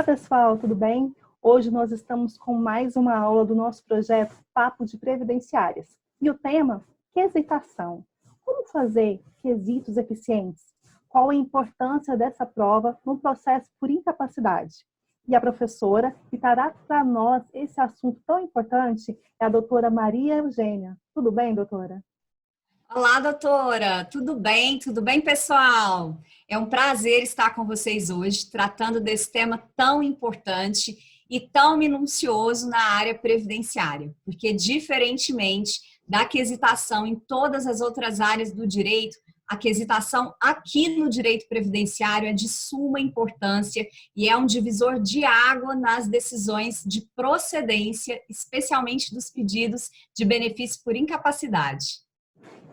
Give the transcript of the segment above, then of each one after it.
pessoal, tudo bem? Hoje nós estamos com mais uma aula do nosso projeto Papo de Previdenciárias. E o tema, quesitação. Como fazer quesitos eficientes? Qual a importância dessa prova no processo por incapacidade? E a professora que trará para nós esse assunto tão importante é a doutora Maria Eugênia. Tudo bem, doutora? Olá, doutora! Tudo bem? Tudo bem, pessoal? É um prazer estar com vocês hoje, tratando desse tema tão importante e tão minucioso na área previdenciária, porque, diferentemente da quesitação em todas as outras áreas do direito, a quesitação aqui no direito previdenciário é de suma importância e é um divisor de água nas decisões de procedência, especialmente dos pedidos de benefício por incapacidade.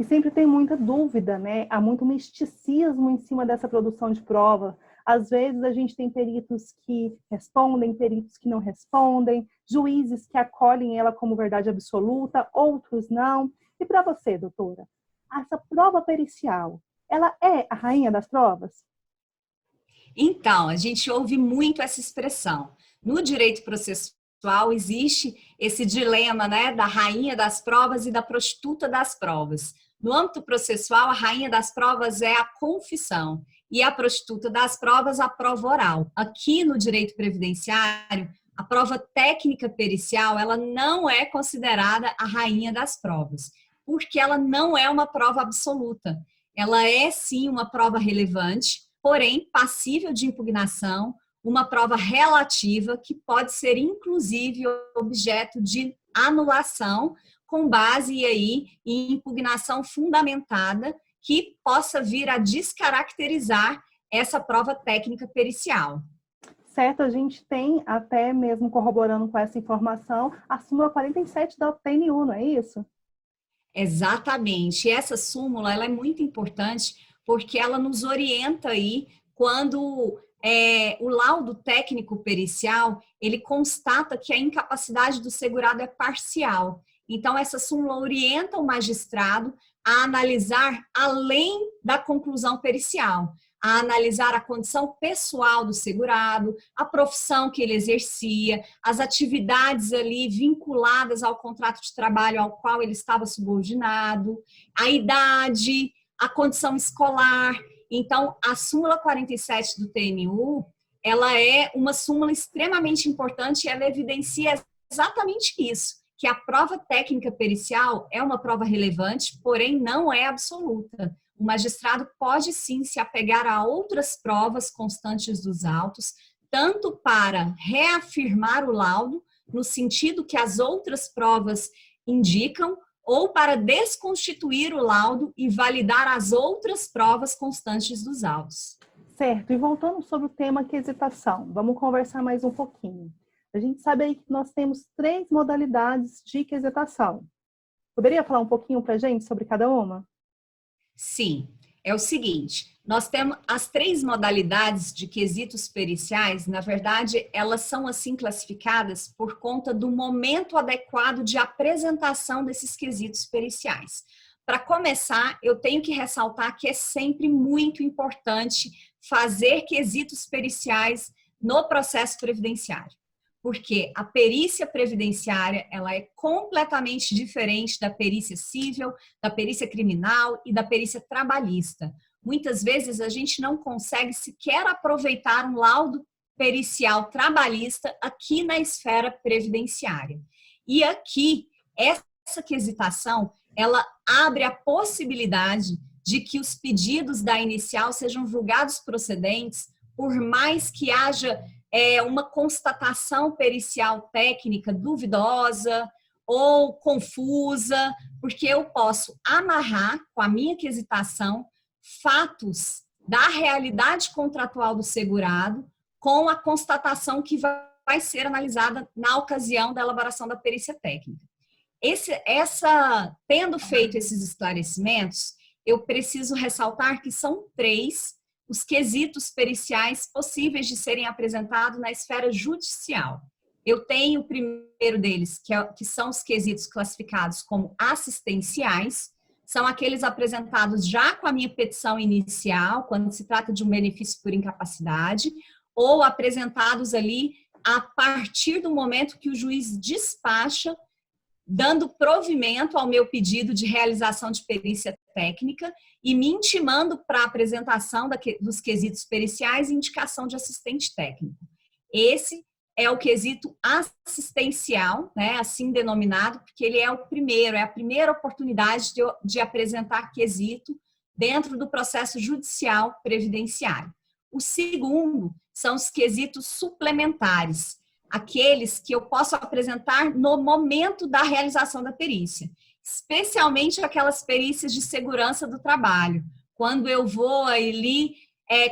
E sempre tem muita dúvida, né? Há muito misticismo em cima dessa produção de prova. Às vezes a gente tem peritos que respondem, peritos que não respondem, juízes que acolhem ela como verdade absoluta, outros não. E para você, doutora, essa prova pericial, ela é a rainha das provas? Então, a gente ouve muito essa expressão. No direito processual existe esse dilema, né, da rainha das provas e da prostituta das provas. No âmbito processual, a rainha das provas é a confissão e a prostituta das provas a prova oral. Aqui no direito previdenciário, a prova técnica pericial, ela não é considerada a rainha das provas, porque ela não é uma prova absoluta. Ela é sim uma prova relevante, porém passível de impugnação, uma prova relativa que pode ser inclusive objeto de anulação com base aí em impugnação fundamentada que possa vir a descaracterizar essa prova técnica pericial. Certo, a gente tem, até mesmo corroborando com essa informação, a súmula 47 da TNU, não é isso? Exatamente. Essa súmula ela é muito importante porque ela nos orienta aí quando o laudo técnico pericial ele constata que a incapacidade do segurado é parcial. Então, essa súmula orienta o magistrado a analisar além da conclusão pericial, a analisar a condição pessoal do segurado, a profissão que ele exercia, as atividades ali vinculadas ao contrato de trabalho ao qual ele estava subordinado, a idade, a condição escolar. Então, a súmula 47 do TNU, ela é uma súmula extremamente importante e ela evidencia exatamente isso, que a prova técnica pericial é uma prova relevante, porém não é absoluta. O magistrado pode sim se apegar a outras provas constantes dos autos, tanto para reafirmar o laudo, no sentido que as outras provas indicam, ou para desconstituir o laudo e validar as outras provas constantes dos autos. Certo, e voltando sobre o tema quesitação, vamos conversar mais um pouquinho. A gente sabe aí que nós temos 3 modalidades de quesitação. Poderia falar um pouquinho para a gente sobre cada uma? Sim, é o seguinte, nós temos as 3 modalidades de quesitos periciais, na verdade, elas são assim classificadas por conta do momento adequado de apresentação desses quesitos periciais. Para começar, eu tenho que ressaltar que é sempre muito importante fazer quesitos periciais no processo previdenciário, porque a perícia previdenciária ela é completamente diferente da perícia civil, da perícia criminal e da perícia trabalhista. Muitas vezes a gente não consegue sequer aproveitar um laudo pericial trabalhista aqui na esfera previdenciária. E aqui, essa quesitação, ela abre a possibilidade de que os pedidos da inicial sejam julgados procedentes, por mais que haja uma constatação pericial técnica duvidosa ou confusa, porque eu posso amarrar com a minha quesitação fatos da realidade contratual do segurado com a constatação que vai ser analisada na ocasião da elaboração da perícia técnica. Tendo feito esses esclarecimentos, eu preciso ressaltar que são 3 os quesitos periciais possíveis de serem apresentados na esfera judicial. Eu tenho o primeiro deles, que são os quesitos classificados como assistenciais, são aqueles apresentados já com a minha petição inicial, quando se trata de um benefício por incapacidade, ou apresentados ali a partir do momento que o juiz despacha, dando provimento ao meu pedido de realização de perícia técnica e me intimando para a apresentação dos quesitos periciais e indicação de assistente técnico. Esse é o quesito assistencial, né, assim denominado, porque ele é o primeiro, é a primeira oportunidade de apresentar quesito dentro do processo judicial previdenciário. O segundo são os quesitos suplementares, aqueles que eu posso apresentar no momento da realização da perícia, especialmente aquelas perícias de segurança do trabalho, quando eu vou ali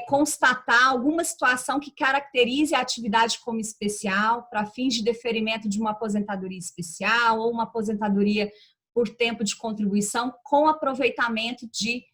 constatar alguma situação que caracterize a atividade como especial, para fins de deferimento de uma aposentadoria especial ou uma aposentadoria por tempo de contribuição com aproveitamento de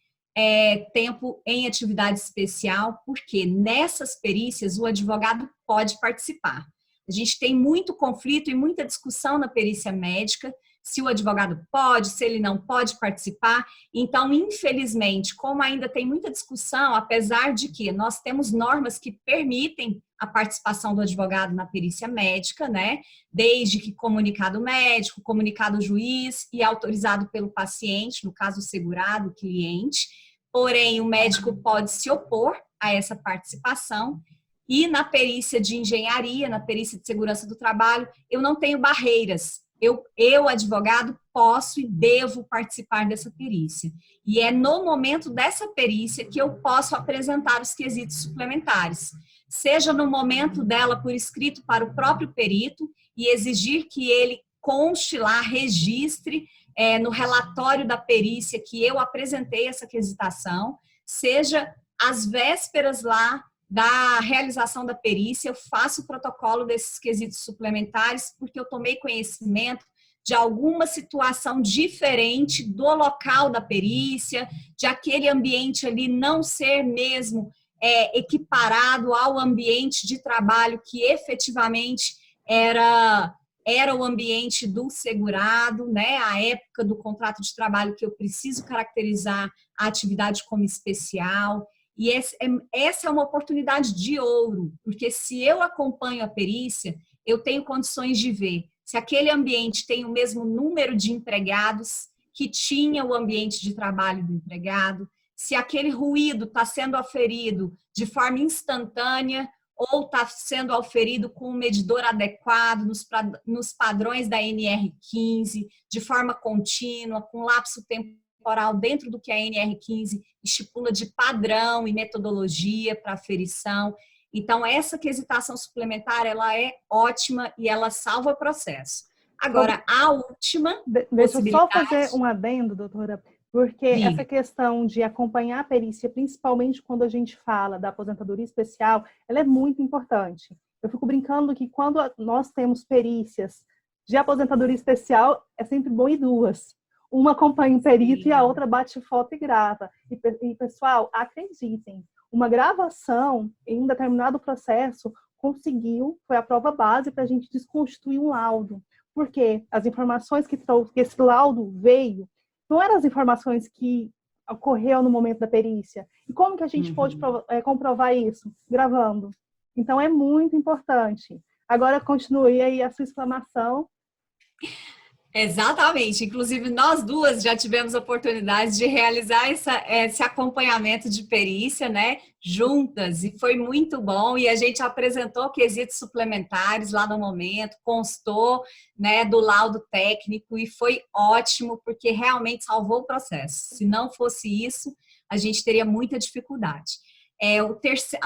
tempo em atividade especial, porque nessas perícias o advogado pode participar. A gente tem muito conflito e muita discussão na perícia médica, se o advogado pode, se ele não pode participar. Então, infelizmente, como ainda tem muita discussão, apesar de que nós temos normas que permitem a participação do advogado na perícia médica, né? Desde que comunicado médico, comunicado juiz e autorizado pelo paciente, no caso o segurado, o cliente. Porém, o médico pode se opor a essa participação. E na perícia de engenharia, na perícia de segurança do trabalho, eu não tenho barreiras. Eu, advogado, posso e devo participar dessa perícia. E é no momento dessa perícia que eu posso apresentar os quesitos suplementares. Seja no momento dela por escrito para o próprio perito e exigir que ele conste lá, registre no relatório da perícia que eu apresentei essa quesitação, seja às vésperas lá da realização da perícia, eu faço o protocolo desses quesitos suplementares porque eu tomei conhecimento de alguma situação diferente do local da perícia, de aquele ambiente ali não ser mesmo equiparado ao ambiente de trabalho que efetivamente era o ambiente do segurado, né? A época do contrato de trabalho que eu preciso caracterizar a atividade como especial. E essa é uma oportunidade de ouro, porque se eu acompanho a perícia, eu tenho condições de ver se aquele ambiente tem o mesmo número de empregados que tinha o ambiente de trabalho do empregado, se aquele ruído está sendo aferido de forma instantânea ou está sendo auferido com um medidor adequado, nos padrões da NR15, de forma contínua, com lapso temporal dentro do que a NR15 estipula de padrão e metodologia para aferição. Então, essa quesitação suplementar, ela é ótima e ela salva o processo. Agora, a última Deixa eu só fazer um adendo, doutora, porque essa questão de acompanhar a perícia, principalmente quando a gente fala da aposentadoria especial, ela é muito importante. Eu fico brincando que quando nós temos perícias de aposentadoria especial, é sempre bom ir duas. Uma acompanha o perito e a outra bate foto e grava. E pessoal, acreditem, uma gravação em um determinado processo foi a prova base para a gente desconstruir um laudo. Porque as informações que esse laudo veio não eram as informações que ocorreu no momento da perícia. E como que a gente pode comprovar isso? Gravando. Então, é muito importante. Agora, continue aí a sua exclamação. Exatamente. Inclusive, nós duas já tivemos a oportunidade de realizar esse acompanhamento de perícia, né, juntas, e foi muito bom. E a gente apresentou quesitos suplementares lá no momento, constou, né, do laudo técnico, e foi ótimo, porque realmente salvou o processo. Se não fosse isso, a gente teria muita dificuldade.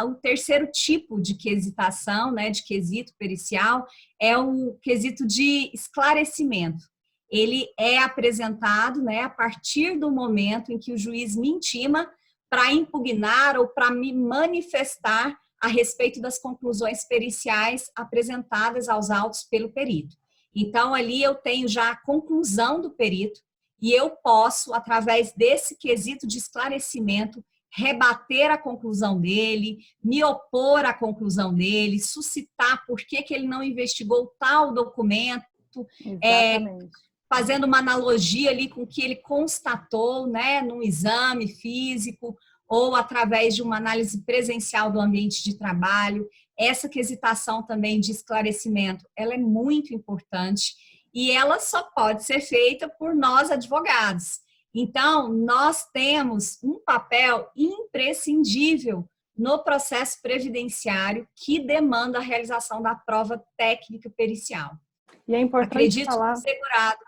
O terceiro tipo de quesitação, né, de quesito pericial, é o quesito de esclarecimento. Ele é apresentado, né, a partir do momento em que o juiz me intima para impugnar ou para me manifestar a respeito das conclusões periciais apresentadas aos autos pelo perito. Então, ali eu tenho já a conclusão do perito e eu posso, através desse quesito de esclarecimento, rebater a conclusão dele, me opor à conclusão dele, suscitar por que ele não investigou tal documento, fazendo uma analogia ali com o que ele constatou, né, num exame físico, ou através de uma análise presencial do ambiente de trabalho. Essa quesitação também de esclarecimento, ela é muito importante e ela só pode ser feita por nós advogados. Então, nós temos um papel imprescindível no processo previdenciário que demanda a realização da prova técnica pericial. E é importante Acredito falar... que o segurado,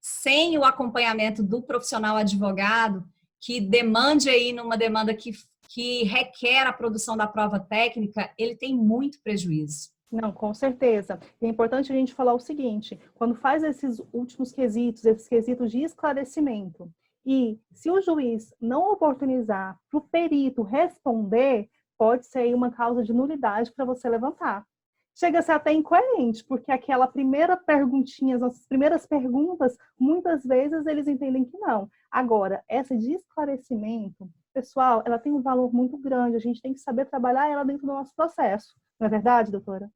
sem o acompanhamento do profissional advogado, que demande aí numa demanda que requer a produção da prova técnica, ele tem muito prejuízo. Não, com certeza. E é importante a gente falar o seguinte, quando faz esses últimos quesitos, esses quesitos de esclarecimento, e se o juiz não oportunizar para o perito responder, pode ser aí uma causa de nulidade para você levantar. Chega a ser até incoerente, porque aquela primeira perguntinha, as nossas primeiras perguntas, muitas vezes eles entendem que não. Agora, essa de esclarecimento, pessoal, ela tem um valor muito grande, a gente tem que saber trabalhar ela dentro do nosso processo. Não é verdade, doutora?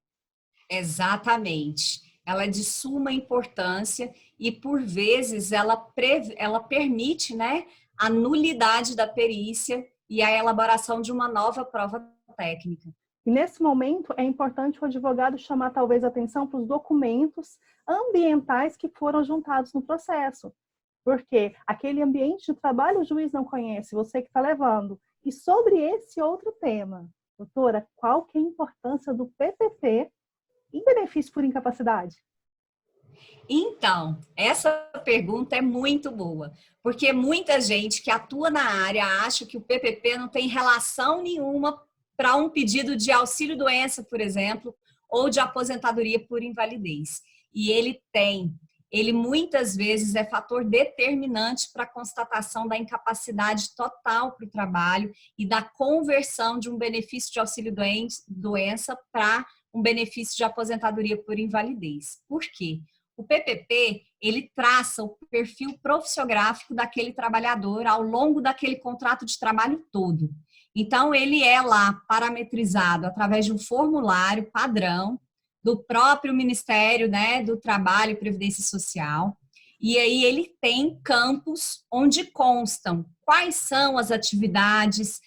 Exatamente. Ela é de suma importância e, por vezes, ela permite, né, a nulidade da perícia e a elaboração de uma nova prova técnica. E nesse momento é importante o advogado chamar talvez atenção para os documentos ambientais que foram juntados no processo. Porque aquele ambiente de trabalho o juiz não conhece, você que está levando. E sobre esse outro tema, doutora, qual que é a importância do PPP em benefício por incapacidade? Então, essa pergunta é muito boa, porque muita gente que atua na área acha que o PPP não tem relação nenhuma para um pedido de auxílio-doença, por exemplo, ou de aposentadoria por invalidez. E ele tem. Ele muitas vezes é fator determinante para a constatação da incapacidade total para o trabalho e da conversão de um benefício de auxílio-doença para um benefício de aposentadoria por invalidez. Por quê? O PPP, ele traça o perfil profissiográfico daquele trabalhador ao longo daquele contrato de trabalho todo. Então, ele é lá parametrizado através de um formulário padrão do próprio Ministério, né, do Trabalho e Previdência Social. E aí ele tem campos onde constam quais são as atividades,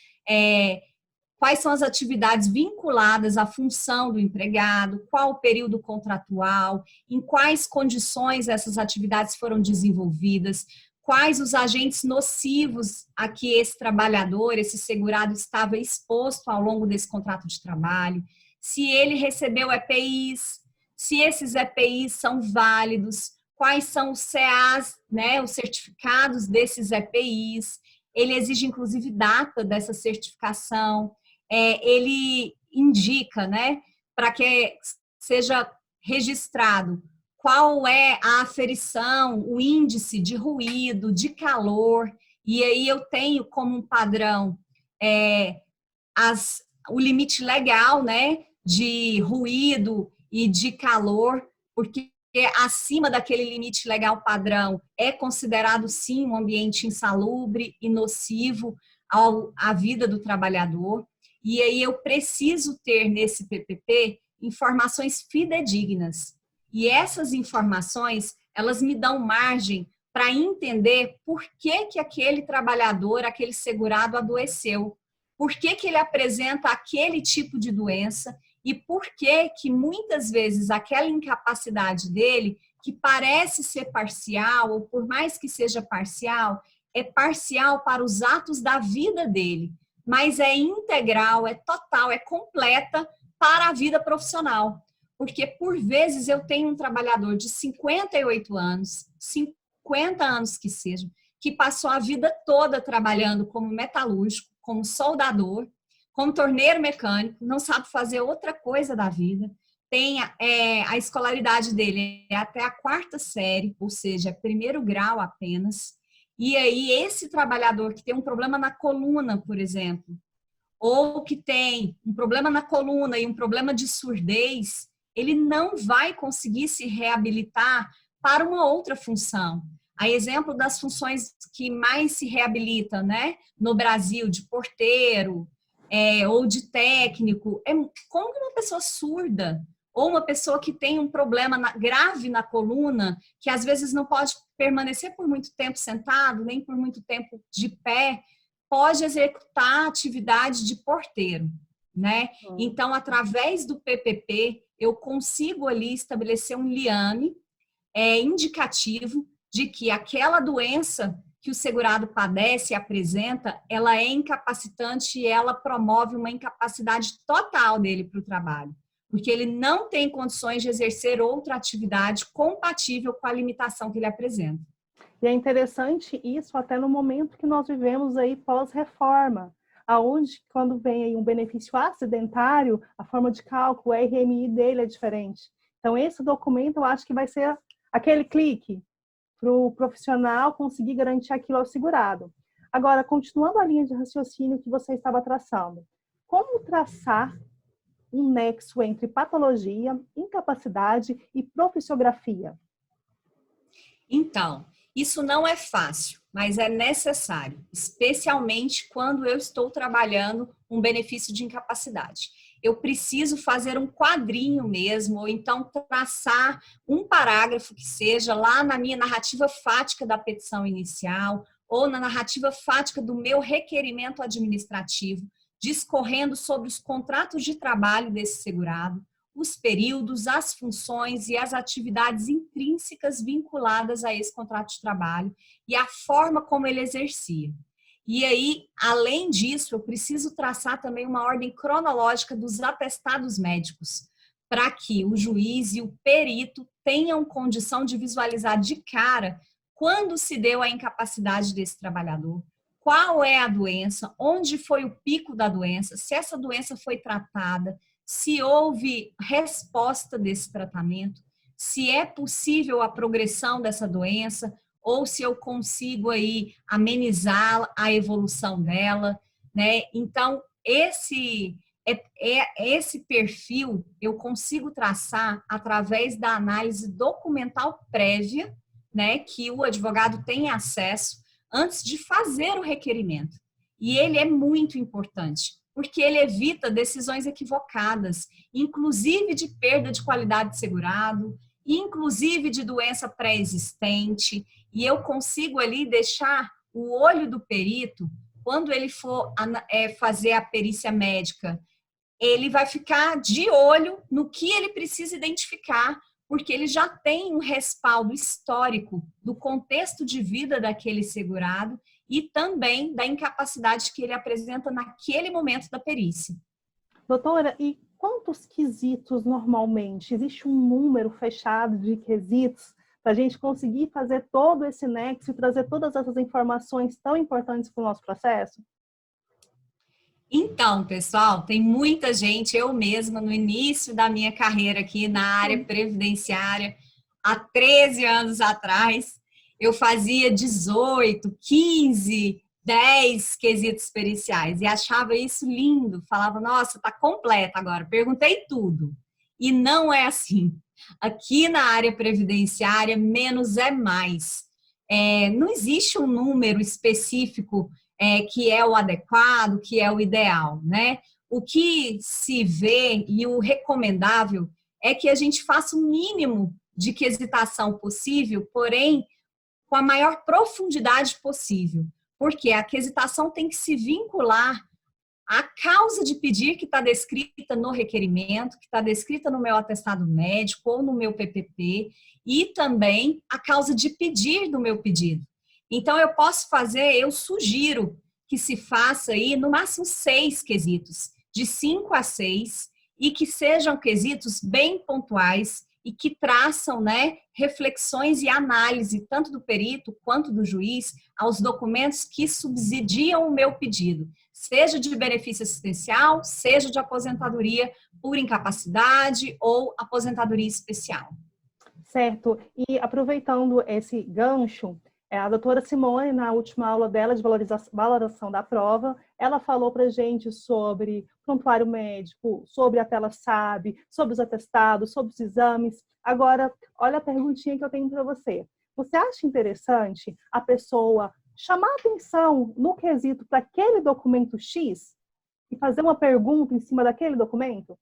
vinculadas à função do empregado, qual o período contratual, em quais condições essas atividades foram desenvolvidas, quais os agentes nocivos a que esse trabalhador, esse segurado estava exposto ao longo desse contrato de trabalho, se ele recebeu EPIs, se esses EPIs são válidos, quais são os CAs, né, os certificados desses EPIs, ele exige inclusive data dessa certificação, ele indica, né, para que seja registrado qual é a aferição, o índice de ruído, de calor, e aí eu tenho como um padrão o limite legal, né, de ruído e de calor, porque acima daquele limite legal padrão é considerado sim um ambiente insalubre e nocivo à vida do trabalhador. E aí eu preciso ter nesse PPP informações fidedignas. E essas informações, elas me dão margem para entender por que aquele trabalhador, aquele segurado adoeceu, por que ele apresenta aquele tipo de doença e por que muitas vezes aquela incapacidade dele, que parece ser parcial, ou por mais que seja parcial, é parcial para os atos da vida dele, mas é integral, é total, é completa para a vida profissional. Porque, por vezes, eu tenho um trabalhador de 58 anos, 50 anos que seja, que passou a vida toda trabalhando como metalúrgico, como soldador, como torneiro mecânico, não sabe fazer outra coisa da vida, tem a escolaridade dele é até a 4ª série, ou seja, é 1º grau apenas, e aí esse trabalhador que tem um problema na coluna, por exemplo, ou que tem um problema na coluna e um problema de surdez, ele não vai conseguir se reabilitar para uma outra função. A exemplo das funções que mais se reabilitam, né, no Brasil, de porteiro ou de técnico, como que uma pessoa surda ou uma pessoa que tem um problema grave na coluna, que às vezes não pode permanecer por muito tempo sentado, nem por muito tempo de pé, pode executar a atividade de porteiro, né? Então, através do PPP, eu consigo ali estabelecer um liame indicativo de que aquela doença que o segurado padece e apresenta, ela é incapacitante e ela promove uma incapacidade total dele para o trabalho, porque ele não tem condições de exercer outra atividade compatível com a limitação que ele apresenta. E é interessante isso até no momento que nós vivemos aí pós-reforma, aonde quando vem aí um benefício acidentário, a forma de cálculo, o RMI dele é diferente. Então esse documento eu acho que vai ser aquele clique para o profissional conseguir garantir aquilo ao segurado. Agora, continuando a linha de raciocínio que você estava traçando, como traçar um nexo entre patologia, incapacidade e profissiografia? Então, isso não é fácil, mas é necessário, especialmente quando eu estou trabalhando um benefício de incapacidade. Eu preciso fazer um quadrinho mesmo, ou então traçar um parágrafo que seja lá na minha narrativa fática da petição inicial, ou na narrativa fática do meu requerimento administrativo, discorrendo sobre os contratos de trabalho desse segurado, os períodos, as funções e as atividades intrínsecas vinculadas a esse contrato de trabalho e a forma como ele exercia. E aí, além disso, eu preciso traçar também uma ordem cronológica dos atestados médicos, para que o juiz e o perito tenham condição de visualizar de cara quando se deu a incapacidade desse trabalhador, qual é a doença, onde foi o pico da doença, se essa doença foi tratada, se houve resposta desse tratamento, se é possível a progressão dessa doença, ou se eu consigo aí amenizar a evolução dela, né? Então, esse perfil eu consigo traçar através da análise documental prévia, né, que o advogado tem acesso antes de fazer o requerimento. E ele é muito importante, porque ele evita decisões equivocadas, inclusive de perda de qualidade de segurado, inclusive de doença pré-existente, e eu consigo ali deixar o olho do perito, quando ele for fazer a perícia médica, ele vai ficar de olho no que ele precisa identificar, porque ele já tem um respaldo histórico do contexto de vida daquele segurado e também da incapacidade que ele apresenta naquele momento da perícia. Doutora, e quantos quesitos normalmente? Existe um número fechado de quesitos para a gente conseguir fazer todo esse nexo e trazer todas essas informações tão importantes para o nosso processo? Então, pessoal, tem muita gente, eu mesma, no início da minha carreira aqui na área previdenciária, há 13 anos atrás, eu fazia 18, 15, 10 quesitos periciais e achava isso lindo. Falava, nossa, tá completa agora, perguntei tudo. E não é assim. Aqui na área previdenciária, menos é mais. Não existe um número específico que é o adequado, que é o ideal, né? O que se vê e o recomendável é que a gente faça o mínimo de quesitação possível, porém, com a maior profundidade possível. Porque a quesitação tem que se vincular à causa de pedir que está descrita no requerimento, que está descrita no meu atestado médico ou no meu PPP, e também a causa de pedir do meu pedido. Então, eu sugiro que se faça aí no máximo 6 quesitos, de 5 a 6, e que sejam quesitos bem pontuais e que traçam, né, reflexões e análise, tanto do perito quanto do juiz, aos documentos que subsidiam o meu pedido, seja de benefício assistencial, seja de aposentadoria por incapacidade ou aposentadoria especial. Certo. E aproveitando esse gancho, a doutora Simone, na última aula dela de valoração da prova, ela falou para a gente sobre prontuário médico, sobre a tela SAB, sobre os atestados, sobre os exames. Agora, olha a perguntinha que eu tenho para você. Você acha interessante a pessoa chamar atenção no quesito para aquele documento X e fazer uma pergunta em cima daquele documento?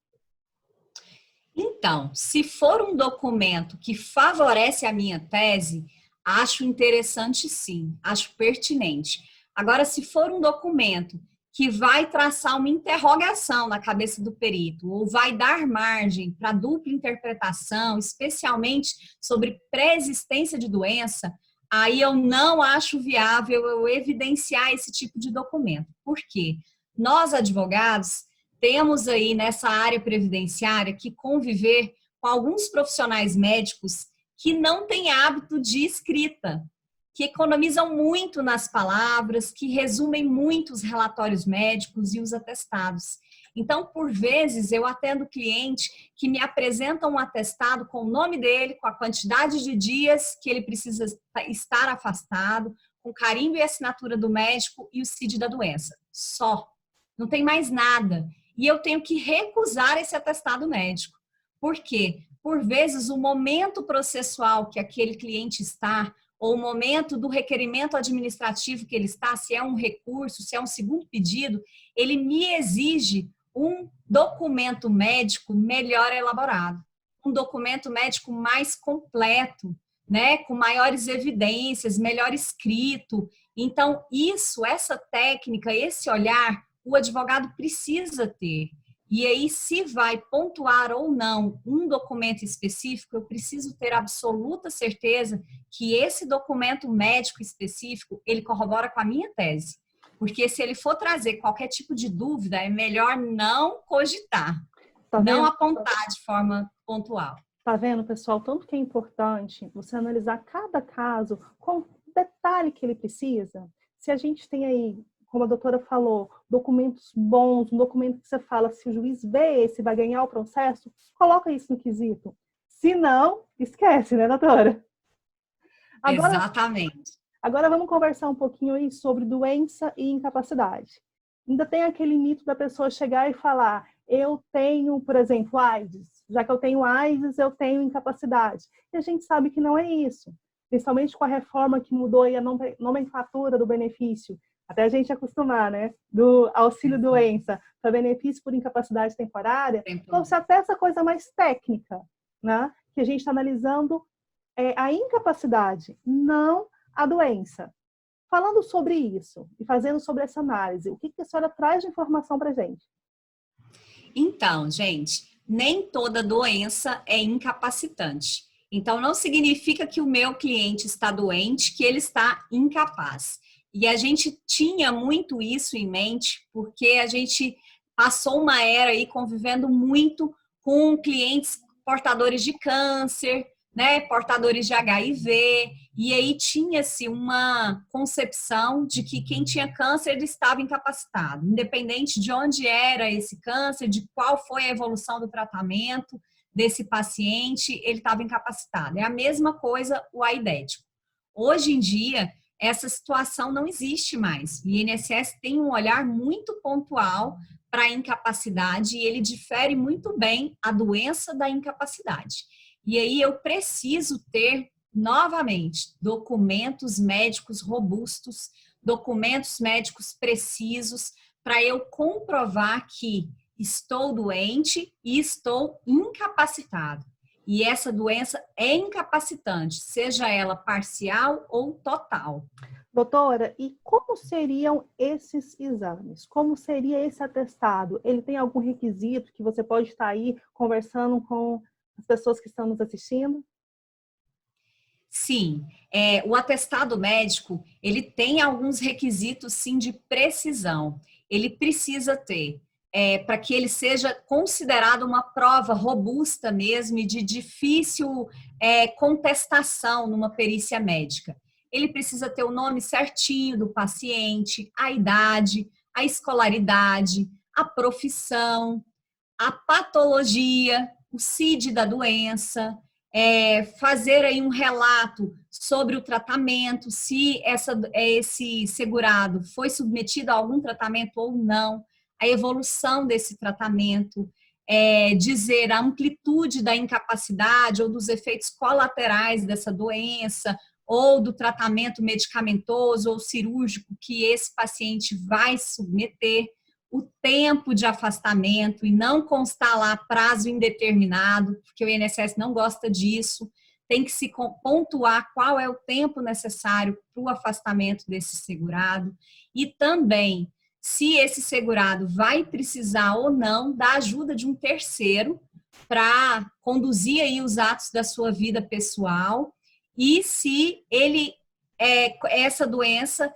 Então, se for um documento que favorece a minha tese, acho interessante sim, acho pertinente. Agora, se for um documento que vai traçar uma interrogação na cabeça do perito, ou vai dar margem para dupla interpretação, especialmente sobre pré-existência de doença, aí eu não acho viável eu evidenciar esse tipo de documento. Por quê? Nós, advogados, temos aí nessa área previdenciária que conviver com alguns profissionais médicos que não têm hábito de escrita, que economizam muito nas palavras, que resumem muito os relatórios médicos e os atestados. Então, por vezes, eu atendo cliente que me apresenta um atestado com o nome dele, com a quantidade de dias que ele precisa estar afastado, com carimbo e assinatura do médico e o CID da doença. Só. Não tem mais nada. E eu tenho que recusar esse atestado médico. Por quê? Por vezes, o momento processual que aquele cliente está, ou o momento do requerimento administrativo que ele está, se é um recurso, se é um segundo pedido, ele me exige um documento médico melhor elaborado, um documento médico mais completo, né, com maiores evidências, melhor escrito. Então, essa técnica, esse olhar, o advogado precisa ter. E aí, se vai pontuar ou não um documento específico, eu preciso ter absoluta certeza que esse documento médico específico, ele corrobora com a minha tese. Porque se ele for trazer qualquer tipo de dúvida, é melhor não cogitar, não apontar de forma pontual. Tá vendo, pessoal? Tanto que é importante você analisar cada caso com o detalhe que ele precisa. Se a gente tem aí, como a doutora falou, documentos bons, um documento que você fala, se o juiz vê esse, vai ganhar o processo, coloca isso no quesito. Se não, esquece, né, doutora? Exatamente. Agora vamos conversar um pouquinho aí sobre doença e incapacidade. Ainda tem aquele mito da pessoa chegar e falar, eu tenho, por exemplo, AIDS. Já que eu tenho AIDS, eu tenho incapacidade. E a gente sabe que não é isso. Principalmente com a reforma que mudou aí a nomenclatura do benefício. Até a gente acostumar, né? Do auxílio-doença para benefício por incapacidade temporária. Trouxe até essa coisa mais técnica, né? Que a gente está analisando a incapacidade, não a doença. Falando sobre isso e fazendo sobre essa análise, o que a senhora traz de informação para a gente? Então, gente, nem toda doença é incapacitante. Então, não significa que o meu cliente está doente, que ele está incapaz. E a gente tinha muito isso em mente, porque a gente passou uma era aí convivendo muito com clientes portadores de câncer, né, portadores de HIV, e aí tinha-se uma concepção de que quem tinha câncer estava incapacitado, independente de onde era esse câncer, de qual foi a evolução do tratamento desse paciente, ele estava incapacitado. É a mesma coisa o aidético. Hoje em dia, essa situação não existe mais. O INSS tem um olhar muito pontual para a incapacidade e ele difere muito bem a doença da incapacidade. E aí eu preciso ter, novamente, documentos médicos robustos, documentos médicos precisos, para eu comprovar que estou doente e estou incapacitado. E essa doença é incapacitante, seja ela parcial ou total. Doutora, e como seriam esses exames? Como seria esse atestado? Ele tem algum requisito que você pode estar aí conversando com as pessoas que estão nos assistindo? Sim, o atestado médico, ele tem alguns requisitos, sim, de precisão. Ele precisa ter, para que ele seja considerado uma prova robusta mesmo e de difícil contestação numa perícia médica. Ele precisa ter o nome certinho do paciente, a idade, a escolaridade, a profissão, a patologia, o CID da doença, fazer aí um relato sobre o tratamento, se esse segurado foi submetido a algum tratamento ou não, a evolução desse tratamento, dizer a amplitude da incapacidade ou dos efeitos colaterais dessa doença, ou do tratamento medicamentoso ou cirúrgico que esse paciente vai submeter, o tempo de afastamento e não constar lá prazo indeterminado, porque o INSS não gosta disso, tem que se pontuar qual é o tempo necessário para o afastamento desse segurado e também se esse segurado vai precisar ou não da ajuda de um terceiro para conduzir aí os atos da sua vida pessoal e se essa doença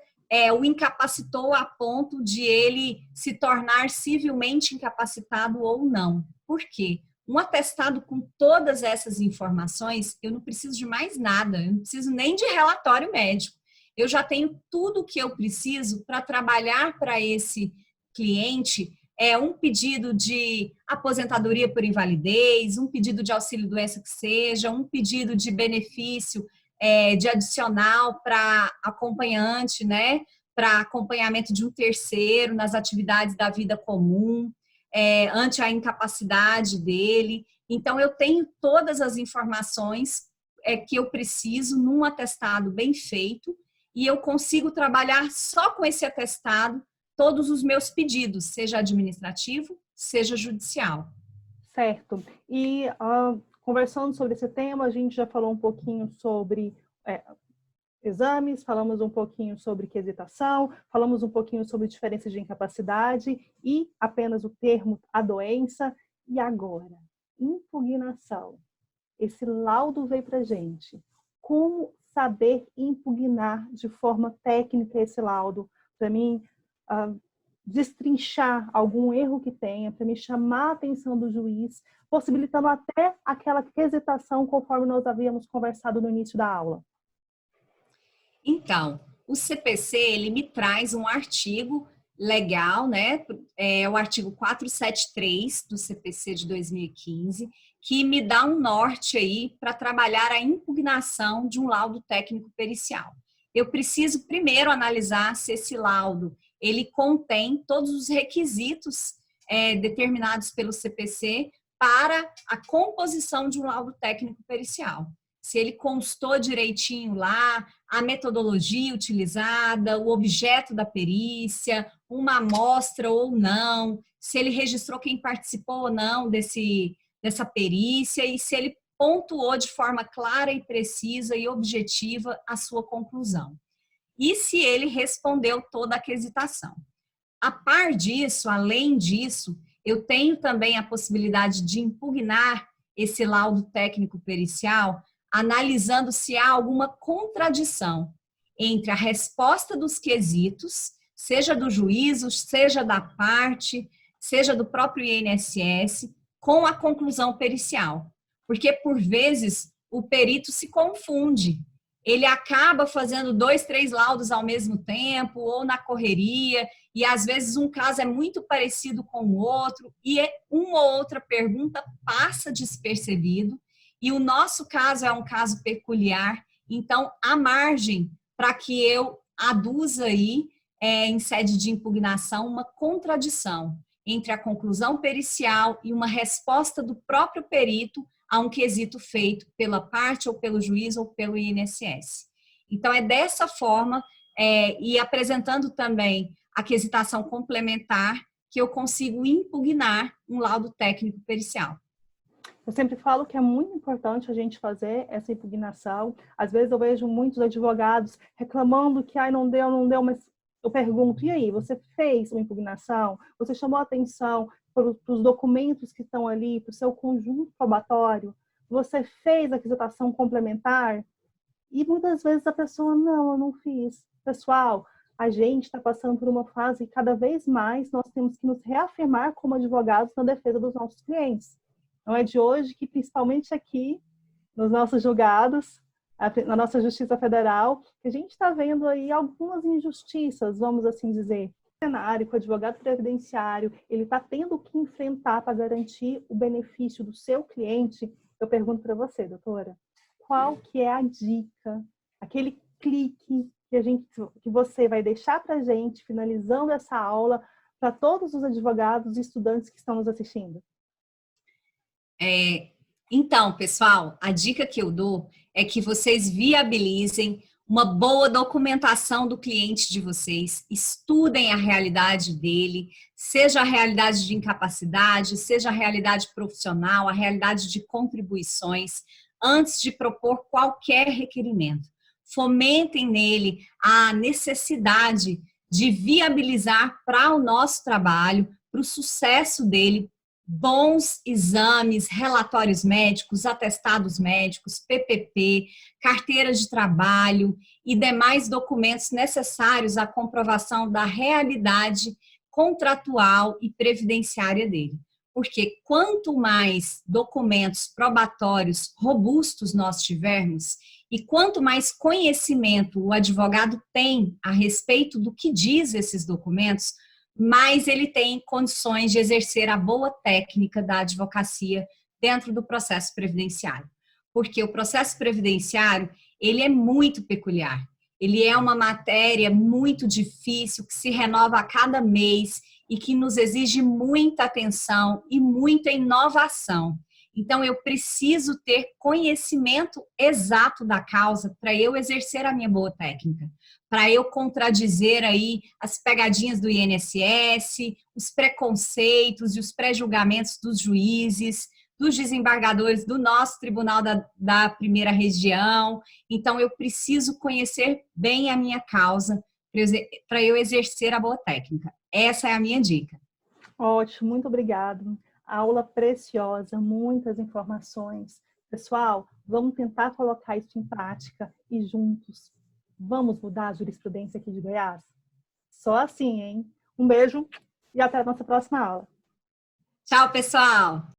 o incapacitou a ponto de ele se tornar civilmente incapacitado ou não. Por quê? Um atestado com todas essas informações, eu não preciso de mais nada, eu não preciso nem de relatório médico. Eu já tenho tudo o que eu preciso para trabalhar para esse cliente, um pedido de aposentadoria por invalidez, um pedido de auxílio-doença que seja, um pedido de benefício de adicional para acompanhante, né? Para acompanhamento de um terceiro nas atividades da vida comum, ante a incapacidade dele. Então, eu tenho todas as informações que eu preciso num atestado bem feito e eu consigo trabalhar só com esse atestado todos os meus pedidos, seja administrativo, seja judicial. Certo. E conversando sobre esse tema, a gente já falou um pouquinho sobre exames, falamos um pouquinho sobre quesitação, falamos um pouquinho sobre diferença de incapacidade e apenas o termo a doença. E agora, impugnação. Esse laudo veio para a gente. Como saber impugnar de forma técnica esse laudo? Para mim, destrinchar algum erro que tenha, para me chamar a atenção do juiz, possibilitando até aquela quesitação conforme nós havíamos conversado no início da aula. Então, o CPC, ele me traz um artigo legal, né? É o artigo 473 do CPC de 2015, que me dá um norte aí para trabalhar a impugnação de um laudo técnico pericial. Eu preciso primeiro analisar se esse laudo ele contém todos os requisitos determinados pelo CPC para a composição de um laudo técnico pericial. Se ele constou direitinho lá, a metodologia utilizada, o objeto da perícia, uma amostra ou não, se ele registrou quem participou ou não dessa perícia e se ele pontuou de forma clara e precisa e objetiva a sua conclusão. E se ele respondeu toda a quesitação. A par disso, além disso, eu tenho também a possibilidade de impugnar esse laudo técnico pericial, analisando se há alguma contradição entre a resposta dos quesitos, seja do juízo, seja da parte, seja do próprio INSS, com a conclusão pericial. Porque, por vezes, o perito se confunde. Ele acaba fazendo 2, 3 laudos ao mesmo tempo, ou na correria, e às vezes um caso é muito parecido com o outro, e uma ou outra pergunta passa despercebido, e o nosso caso é um caso peculiar, então há margem para que eu aduza aí, em sede de impugnação, uma contradição entre a conclusão pericial e uma resposta do próprio perito a um quesito feito pela parte ou pelo juiz ou pelo INSS. Então, é dessa forma, e apresentando também a quesitação complementar, que eu consigo impugnar um laudo técnico pericial. Eu sempre falo que é muito importante a gente fazer essa impugnação. Às vezes eu vejo muitos advogados reclamando que não deu, mas eu pergunto, e aí, você fez uma impugnação? Você chamou atenção para os documentos que estão ali, para o seu conjunto probatório? Você fez a aquisitação complementar? E muitas vezes a pessoa, não, eu não fiz. Pessoal, a gente está passando por uma fase que cada vez mais nós temos que nos reafirmar como advogados na defesa dos nossos clientes. Não é de hoje que, principalmente aqui, nos nossos julgados, na nossa Justiça Federal, que a gente está vendo aí algumas injustiças, vamos assim dizer. O cenário que o advogado previdenciário ele está tendo que enfrentar para garantir o benefício do seu cliente. Eu pergunto para você, doutora, qual que é a dica, aquele clique que você vai deixar para a gente, finalizando essa aula, para todos os advogados e estudantes que estão nos assistindo? Então, pessoal, a dica que eu dou é que vocês viabilizem uma boa documentação do cliente de vocês, estudem a realidade dele, seja a realidade de incapacidade, seja a realidade profissional, a realidade de contribuições. antes de propor qualquer requerimento. Fomentem nele a necessidade de viabilizar para o nosso trabalho, para o sucesso dele, bons exames, relatórios médicos, atestados médicos, PPP, carteiras de trabalho e demais documentos necessários à comprovação da realidade contratual e previdenciária dele. Porque quanto mais documentos probatórios robustos nós tivermos e quanto mais conhecimento o advogado tem a respeito do que diz esses documentos, mais ele tem condições de exercer a boa técnica da advocacia dentro do processo previdenciário. Porque o processo previdenciário, ele é muito peculiar. Ele é uma matéria muito difícil, que se renova a cada mês e que nos exige muita atenção e muita inovação. Então, eu preciso ter conhecimento exato da causa para eu exercer a minha boa técnica, para eu contradizer aí as pegadinhas do INSS, os preconceitos e os pré-julgamentos dos juízes, dos desembargadores do nosso Tribunal da Primeira Região. Então, eu preciso conhecer bem a minha causa para eu exercer a boa técnica. Essa é a minha dica. Ótimo, muito obrigado. Aula preciosa, muitas informações. Pessoal, vamos tentar colocar isso em prática e juntos vamos mudar a jurisprudência aqui de Goiás? Só assim, hein? Um beijo e até a nossa próxima aula. Tchau, pessoal!